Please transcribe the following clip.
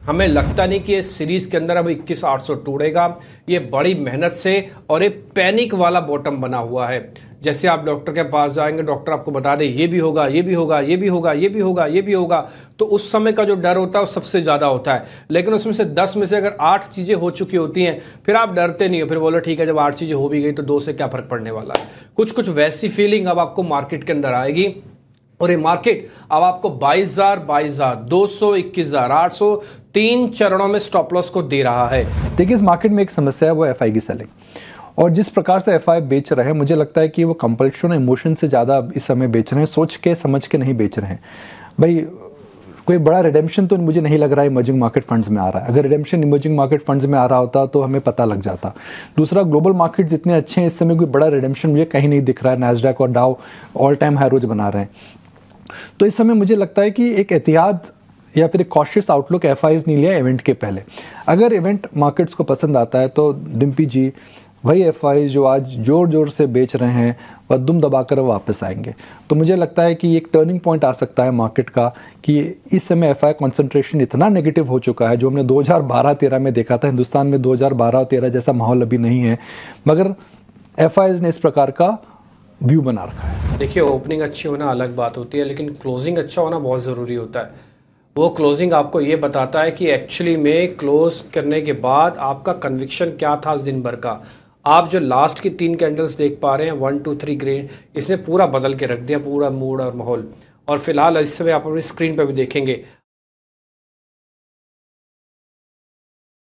हमें लगता नहीं कि इस सीरीज़ के अंदर अब 21,800 टूटेगा। ये बड़ी मेहनत से और एक पैनिक वाला बॉटम बना हुआ है। जैसे आप डॉक्टर के पास जाएंगे, डॉक्टर आपको बता दे ये भी होगा, ये भी होगा, ये भी होगा, ये भी होगा, ये भी होगा, तो उस समय का जो डर होता है वो सबसे ज़्यादा होता है। लेकिन उसमें से 10 में से अगर 8 चीज़ें हो चुकी होती हैं, फिर आप डरते नहीं हो, फिर बोलो ठीक है, जब 8 चीज़ें हो भी गई तो 2 से क्या फ़र्क पड़ने वाला है। कुछ कुछ वैसी फीलिंग अब आपको मार्केट के अंदर आएगी। और ये मार्केट अब आपको 22,000, 22,200, 21,800 3 चरणों में स्टॉप लॉस को दे रहा है। देखिए, इस मार्केट में एक समस्या है, वो एफआई की सेलिंग। और जिस प्रकार से एफआई बेच रहे हैं, मुझे लगता है कि वो कंपल्शन, इमोशन से ज़्यादा इस समय बेच रहे हैं, सोच के समझ के नहीं बेच रहे हैं। भाई, कोई बड़ा रिडेम्पशन तो मुझे नहीं लग रहा है इमर्जिंग मार्केट फंड्स में आ रहा है। अगर रिडेम्पशन इमर्जिंग मार्केट फंड्स में आ रहा होता तो हमें पता लग जाता। दूसरा, ग्लोबल मार्केट जितने अच्छे हैं, इस समय कोई बड़ा रिडेम्पशन मुझे कहीं नहीं दिख रहा है। नैस्डैक और डाउ ऑल टाइम हाई रोज बना रहे हैं। तो इस समय मुझे लगता है कि एक एहतियात या फिर एक कॉशियस आउटलुक एफआईज नहीं लिया इवेंट के पहले। अगर इवेंट मार्केट्स को पसंद आता है तो डिम्पी जी, वही एफआईज जो आज जोर जोर से बेच रहे हैं, वह दुम दबाकर वापस आएंगे। तो मुझे लगता है कि एक टर्निंग पॉइंट आ सकता है मार्केट का, कि इस समय एफआई कंसंट्रेशन इतना नेगेटिव हो चुका है, जो हमने 2012-13 में देखा था। हिंदुस्तान में 2012-13 जैसा माहौल अभी नहीं है, मगर एफआईज ने इस प्रकार का व्यू बना रखा है। देखिए, ओपनिंग अच्छी होना अलग बात होती है, लेकिन क्लोजिंग अच्छा होना बहुत ज़रूरी होता है। वो क्लोजिंग आपको ये बताता है कि एक्चुअली में क्लोज करने के बाद आपका कन्विक्शन क्या था इस दिन भर का। आप जो लास्ट की 3 कैंडल्स देख पा रहे हैं, 1 2 3 ग्रीन, इसने पूरा बदल के रख दिया, पूरा मूड और माहौल। और फिलहाल इस समय आप अपनी स्क्रीन पर भी देखेंगे